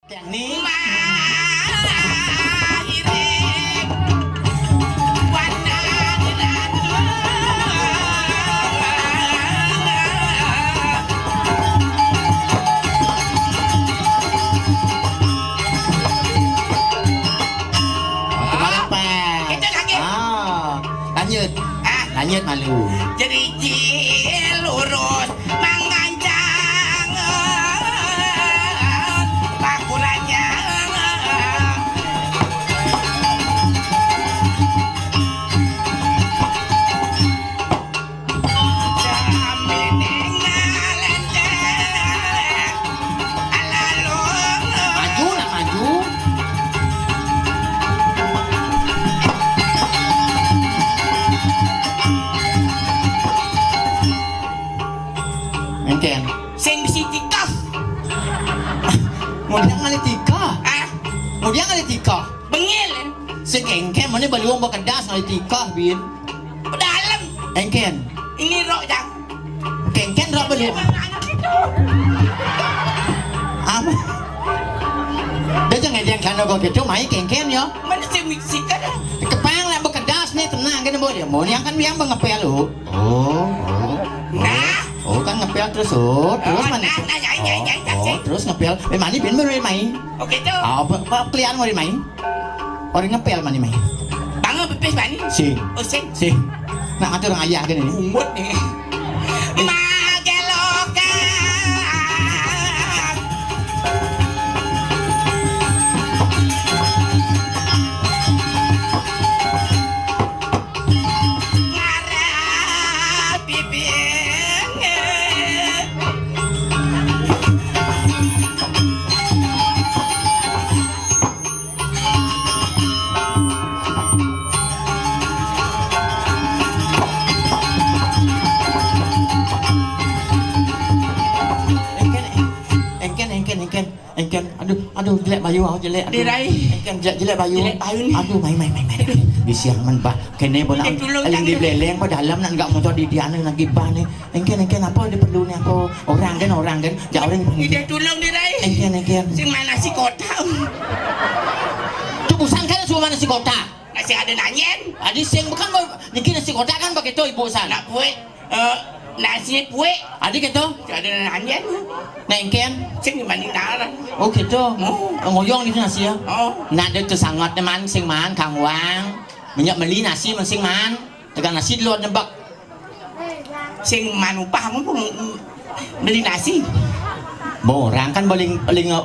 Nih. Lanjut. Lanjut malu. Jadi lurus mengancang pakurannya. Sambil nengalendeng alalu. Maju nak maju. Engken. Sing bisi tikah. Mudian kali tiga. Mudian kali tiga. Bengil. Si engken mana beluang berkedas kali tiga bin. Dalam. Engken. Ini rok jang. Engken rok beluang. Anak itu. Apa? Dia jangan dia kan kau gitu mai engken ya. Mana sing miksi kan? Kepang lah berkedas nih tenang kan boleh. Mau yang kan biang ngepel lu. Oh. Nah. Oh kan ngepel terus terus mana? Terus ngepel. Mani bin baru main. Oke tuh. Apa kalian mau main? Orang ngepel mani main. Bangun pipis mani. Si. Oh sing. Si. Nak ngatur orang ayah kan ini. Umut nih. Magelokan. Ngarep bibing. Engken, aduh jelek bayu aku jelek. Dirai. Engken jelek bayu. Jelek bayu ni. Aduh main. Bisiang man ba. Kene bola. Aling di beleng pa dalam nak enggak motor di diana lagi ba ni. Engken apa dia perlu ni aku. Orang kan. Jauh orang. Dia tolong dirai. Engken. Sing mana si kota. Tu busan kan semua nasi kota. Nasi ada nanyen. Adi sing bukan niki nasi kota kan pakai tu ibu san. Nak puik. Nasi puik. Adi gitu. Ada nanyen. Nah engken. Sing mani nara. Oh gitu. Ngoyong di nasi ya. Oh. Nak dia tu sangat teman sing man kang wang. Minyak beli nasi masing man. Tegang nasi dulu nebak. Sing manupah mun beli nasi. Borang kan paling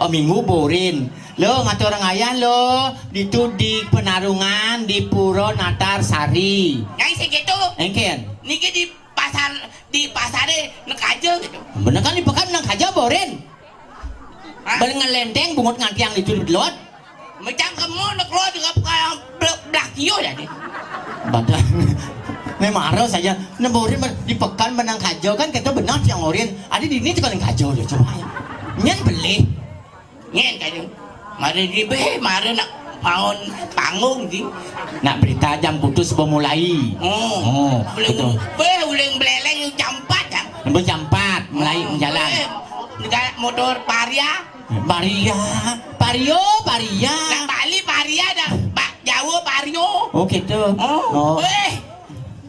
minggu borin. Lo ngatur orang ayan lo itu di Penarungan di Puro Natar Sari. Yang segitu. Engken. Niki di pasar nak aja gitu. Bener kan di pekan nang aja borin. Balik ngelenteng bungut ngantiang di turut lot. Macam kamu nak keluar dengan belak kio ya deh. Badan. Memang saja. Neborin di pekan benang kajau kan kita benar yang orin. Ada di ini juga yang kajau dia coba. Nyen beli. Nyen kajau. Mari di mari nak mau panggung di. Nak berita jam putus memulai. Oh. Betul. Uling beleleng yang jam 4 jam. Jam 4 mulai menjalan. Negara motor Paria. Pario. Nak Bali Paria dah. Jawa Pario. Oh gitu.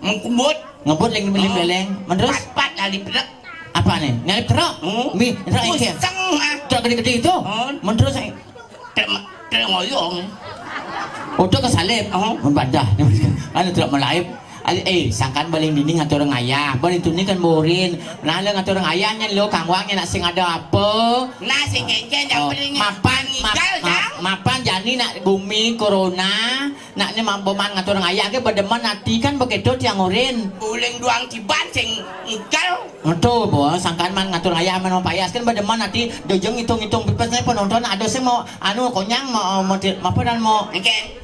Mengkumbut. Ngebut beli beleng. Menerus? Pat kali berak. Apa nih? Nyalip terok? Mi, terok engken. Terok gede-gede itu? Menerus? Terok ngoyong. Udah kesalip? Membadah. Anu terok melaip. Sangkan baling dinding ngatur orang ayah. Baling tuning kan borin. Nah, ngatur orang ayahnya lo kangwangnya nak sing ada apa? Nah, sing engken yang paling mapan jani nak bumi corona. Naknya mampuman ngatur orang ayah ke berdeman nanti kan begitu tiang orin. Uling duang tiban sing engkal. Betul, bos. Sangkan man ngatur ayah man payas kan berdeman nanti dojeng hitung-hitung pipesnya penonton ada sing mau anu konyang mau apa dan mau engken.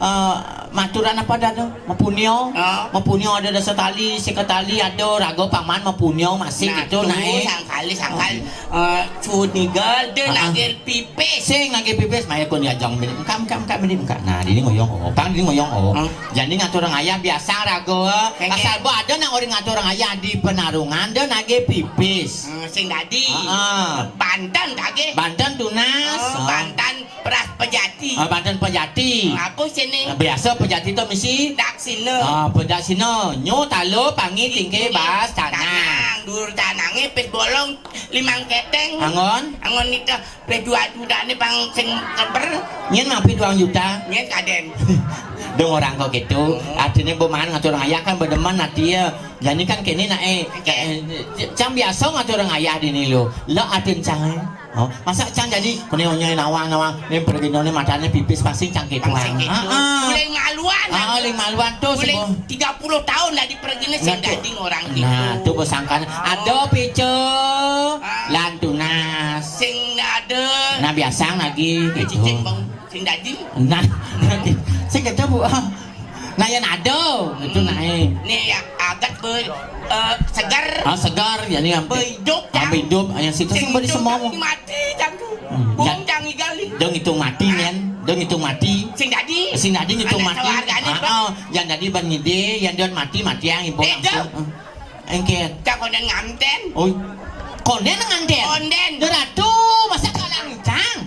Maturan apa dah tu? Mapunyo. Mapunyo ada setali, seketali ada rago paman mapunyo masih gitu naik. Sangkal. Food nigal de lagi pipis. Sing lagi pipis maya kon diajong bin. Kam bin ka. Nah, ini ngoyong pang ini ngoyong Jadi ngatur orang ayah biasa rago. Asal bo ada nang orang ngatur orang ayah di Penarungan de lagi pipis. Sing tadi. Banten lagi. Banten tunas. Banten Beras Pejati. Badan Pejati. Aku sini. Biasa Pejati tu mesti Dak sini. pedak sino. Nyo talo pangi tingke bas tanah. Dur tanangnya pes bolong 5 keteng. Angon itu pes 2 juta ni pang sing keber. nyen mampi 2 juta. Nyen kaden. Dong orang kok gitu. Artinya boman ngatur orang ayah kan berdeman nanti ya. Jadi kan kini nak cang biasa ngatur orang ayah di ni lo. Lo atin cang masa cang jadi kunyonya nawang ni pergi ni matanya pipis pasing cang gitu. Boleh maluan. Boleh maluan tu boleh semua. 30 tahun dah dipergi ni sing dading orang gitu. Nah, tu bersangkan ada picu lantunas. Sing ada. Nah biasa lagi gitu. Cicing bang sing dading. Nah, saya kata bu, nah yang ada itu naik. Ni yang agak segar. Segar, jadi yang berhidup. Hidup, yang situ sing beri semua. Mati jang tu. Bung jang igali. Dong hitung mati men, dong hitung mati. Sing dadi hitung mati. Yang dadi ban ngide, yang don mati yang ibu langsung. Engket. Cak konden nganten. Oh, konden nganten. Konden. Deratu masa kalang cang.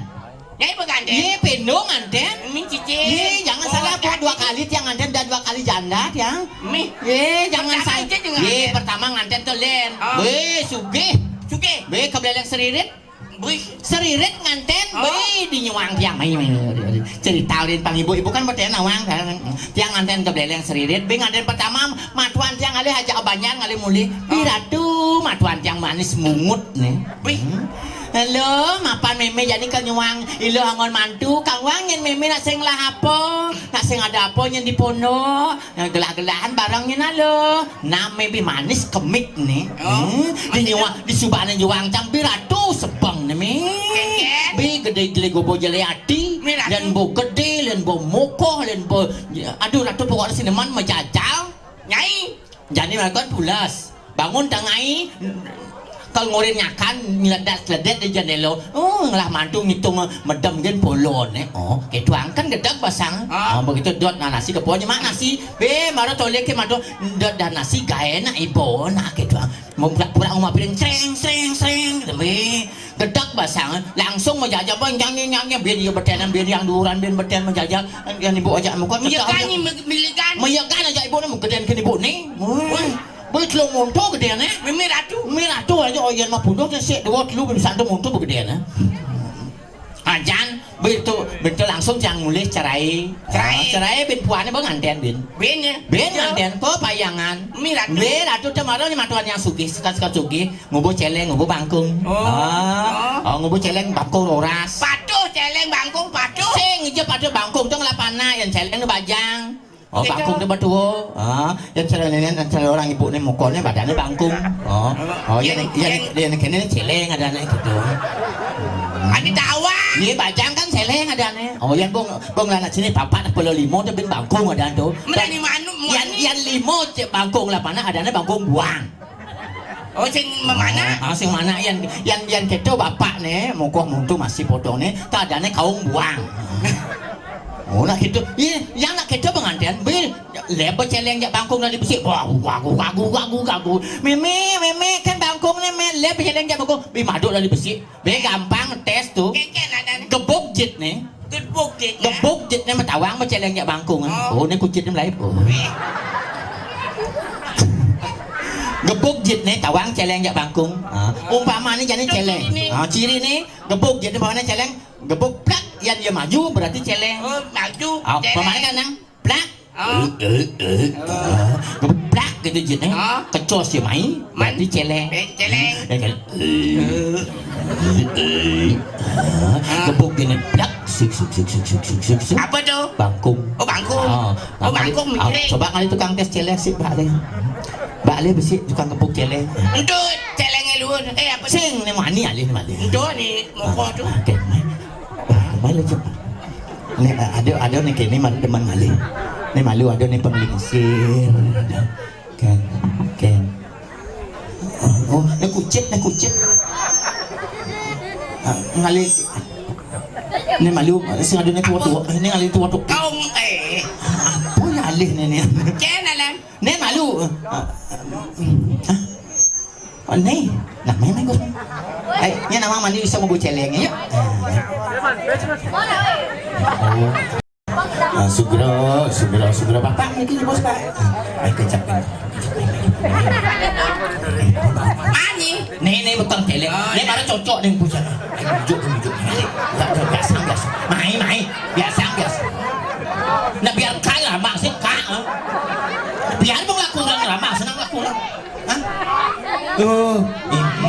Nyai pengantin. Ye pendong nganten. Mi cicing. Ye jangan salah buat 2 kali tiang nganten dan 2 kali janda tiang. Mi. Ye jangan salah. Ye pertama nganten tu len. Be sugih. Be kebeleleng seririt. Seririt nganten be di nyuang tiang mai cerita ulin pang ibu kan bertanya nawang tiang nganten kebeleleng seririt be nganten pertama matuan tiang alih aja abanyan ngalih muli biratu matuan tiang manis mungut nih. Halo, mapan meme jadi ke nyuang ilo angon mantu kang wangin meme nak sing lah apa nak sing ada apa yang dipono gelah-gelahan barangnya nalo nah meme manis kemik nih di nyuang di subahan nyuang cang biratu sebang nih me be gede-gede gobo jele ati dan bo gede dan bo mokoh dan bo aduh ratu pokoknya sineman majajal nyai jadi mereka pulas bangun tangai kalau ngorin nyakan ngeledat-ledet di jendela ngelah mantu ngitung medem gen polon gitu angkan gedak basang begitu dot nasi keponya mak nasi be maro tolek ke mantu dot dan nasi gae na ibu nak gitu mau pura-pura umah piring sreng be gedak basang langsung menjajah bang yang biar dia bertenan biar yang duran biar bertenan menjajah yang ibu ajak muka meyakani milikan aja ibu nak gedean ke ibu nih boleh telur montok gedean Miratu aja oyan mah pundok sih dua telur bisa tu montok gedean ajan betul langsung jangan mulai cerai ben puannya bang anten ben anten po payangan Miratu cemara ni matuan yang suki suka suki ngubu celeng ngubu bangkung ngubu celeng bangkung oras patuh celeng bangkung patuh sing aja patuh bangkung tu ngelapana yang celeng tu bajang bangkung tu batu yang celeng orang ibu ni mukulnya badannya bangkung yang kene celeng ada nih gitu ada tawa ni bajang kan celeng ada nih yang bong anak sini papat 5 tu bin bangkung ada tu melani manu yang 5 je bangkung lapana ada nih bangkung buang sing mana sing mana yang keto bapak nih mukuh muntu masih potong nih tak ada nih kaung buang nak gitu, yang nak kita pengantin, lepas celeng jak bangkung dari besi, gagu, meme kan bangkung ni, lepas celeng jak bangkung, maduk dari besi, gampang tes tu, gebuk jit ni, matawang celeng jak bangkung, ni kucit ni lain, gebuk jit ni tawang celeng jak bangkung, umpama ni jadi celeng, ciri ni gebuk jit ni bawahnya celeng, gebuk plak. Yang dia maju berarti celeng. Maju. Pemain kan nang plak. Plak gitu jitnya. Kecos dia main. Berarti celeng. Celeng. Gebuk gini plak. Suk. Apa tu? Bangkung. Bangkung miring. Coba kali tukang tes celeng sih Pak Le. Mbak Le besi tukang gebuk celeng. Itu celengnya luar. Apa? Sing ni mani alih ni mali. Itu ni moko tu. Malu cepat. Ni ada ni kini malu deman malu. Ni malu ada ni penglingsir. Ken. Ni kucit. Ngali. Ni malu sing ada ni tua. Ni ngali tua. Kau Apa ya alih ni? Ken alam. Ni malu. Ni, nak main aku. Ni nama mandi bisa mau celeng ya. Oh. Sugro bapak ini bos pak. Ay kecap kan. Mani. Nih butang tele. Nih baru cocok nih bos. Bujuk. Biasa. Mai. Biasa. Nah biar kaya maksud kak. Biar mau lakukan ramah senang lakukan. Hah?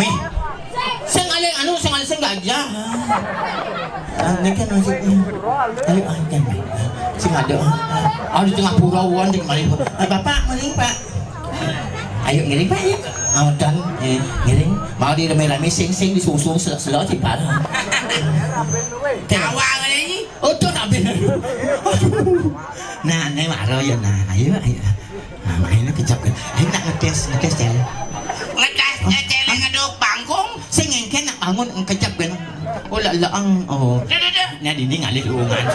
Ini. Sengaling gajah. Ini kan masih. Ayo kan. Sing ada. Di tengah purauan di kemarin. Bapak maling pak. Ayo ngiring pak ya. Dan ngiring. Mau di rame-rame sing disusul selok di parah. Kawang ini. Oh tuh nabi. Nah, ini marah ya nah. Ayo. Nah, mainnya kecap kan. Ayo nak ngetes jalan. Ngetes ngeduk bangkung. Sing ngengken nak bangun kecap kan. Oh laang. Oh. Nah ini ngalir uungan.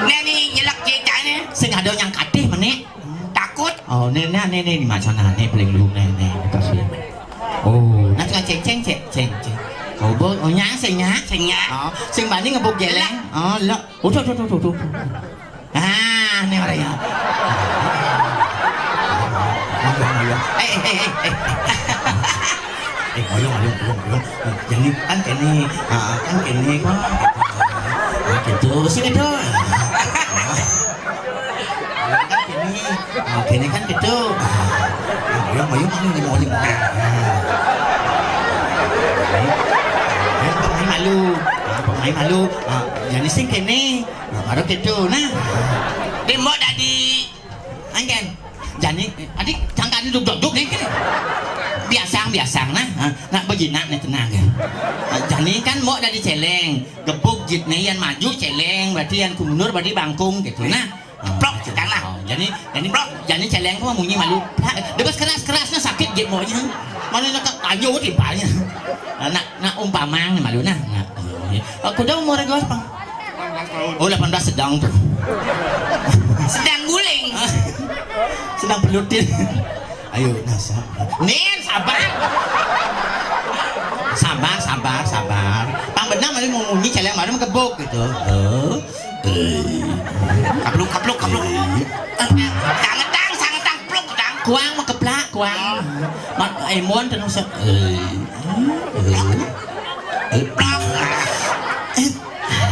Nani nyelak cecanya. Sing ada yang kadeh menek. Takut. Oh, nih di mana nih paling lu nih kasih. Oh, nah ceng. Oh, nyang sing nya. Oh, sing bani ngebuk jeleng. Oh, lo. Tuh. Ah, nih orang ya. Belum. Jadi kan kene kok. Gitu, sini dong. Kene kan gitu. Ayo ini mau. Pemain malu. Jadi sing kene. Baru gitu nah. Demo tadi. Anggen. Jadi adik jangan duduk nih kene. Biasa nah. Nak bejinak nih tenang kan. Jadi kan mau dari celeng. Gepuk jit nih yang maju celeng berarti yang mundur berarti bangkung gitu nah. Plok sedang lah. Jadi celeng kok munyi malu. Debas kerasnya sakit jit maunya. Malu nak ayo timpalnya. Nak umpamang malu nah. Aku dah umur berapa? Oh 18 sedang tuh. Sedang guling. Sedang pelutin. Ayo nasa. Nen sabar. Pang benar malu mau munyi celeng baru kebuk gitu. Kapluk. Sangetang pluk dang. Kuang mau keplak kuang. Mat mon tenung se. Plok.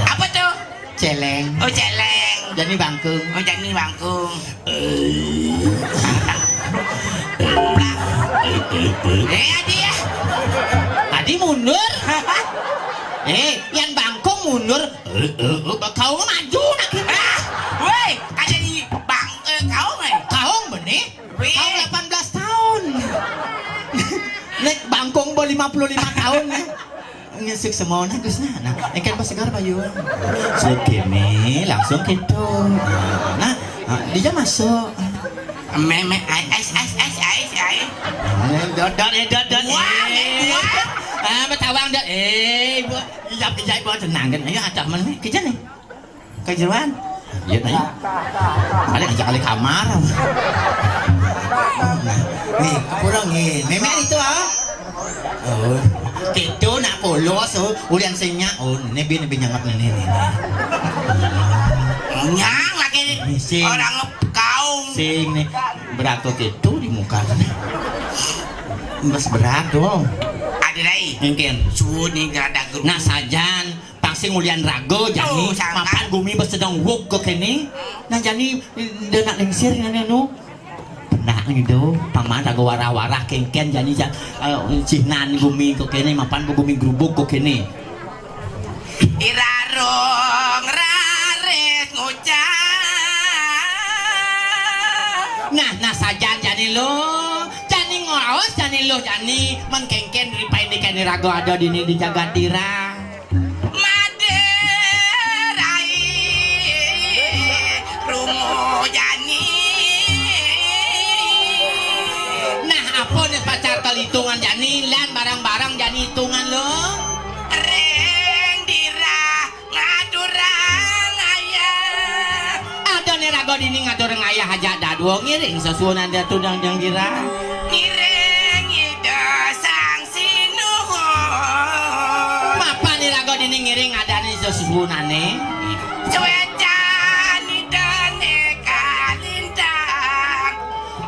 Apa tuh? Celeng. Oh celeng. Jadi bangkung. Oh jadi bangkung. Adi ya. Adi mundur. Yang bangkung mundur. Kau maju nak. Woi, ada di bang kau mah. Kau benih. Kau 18 tahun. Nek bangkung bo 55 tahun ya. Ngesik semua nah geus nah. Engken pas segar bayuan. Sekene langsung gitu. Nah, dia masuk. Meme ais. Dot. Wah, betawang dah. Ijab buat tenang kan. Ayo acak mana nih? Kejan nih. Kejeruan. Iya nih. Ada ajak kali kamar. Nih, kurang nih. Meme itu oh. Itu nak polos ulian senya. Oh, nebi nyangap nih. Nyang lagi orang kaum. Sing nih berato itu di muka. Mas berat dong. Ada lagi. Mungkin. Suni gerada grup. Nah sajan pangsi ngulian rago jani mapan gumi bersedang wuk ke kene. Nah jani denak lengsir ngene nu. Nah gitu paman rago wara-wara kengken jani cihnan gumi ke kene mapan gumi grubuk ke kene. Irarong rares ngucap. Nah sajan jani lo. Ngawas jani lo jani mengkengken dari paindikan rago ada di Jagadira. Maderai rumo jani. Nah apa nih pacar kalitungan jani lan barang-barang jani hitungan lo. Reng dira ngadurang ayah. Ada nih rago dini ngadurang ayah aja dadu Wong ngiring sasunan dia tudang yang kira. Ngiring ida sang sinuhun. Mapan ni lagu dini ngiring ada ni sasunan ni. Suecan ida nekalintang.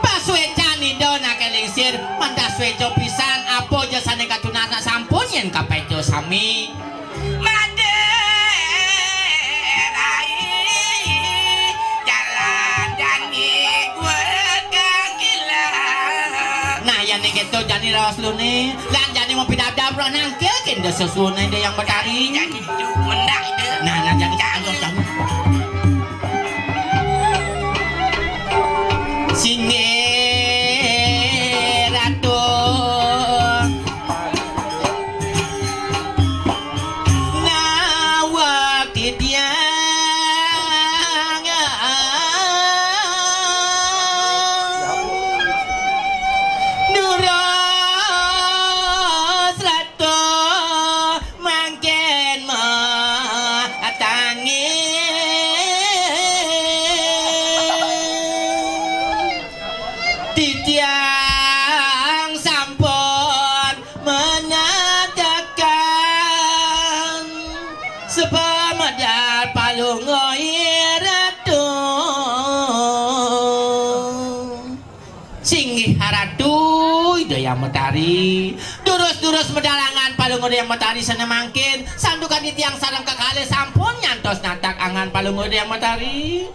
Pasuecan ido nak kelingsir manda sueco pisan apa jasane katunana sampun yen kapeco sami. Maderai jalan jani gue kegilaan. Nah yang ni gitu jani rawas lu ni lan jani mau pidap-dap roh nangkil kenda sasunan dia yang betari. Jani tu mendak ide. Nah jani canggong Singe ratu nawak titiang nuros ratu mangken Titiang sampun menadakan sepamedal palungoi ratu singgih haratu daya metari durus-durus medalangan palungoi yang metari sana mangkin sandukan titiang sarang kekali sampun nyantos natak angan palungoi yang metari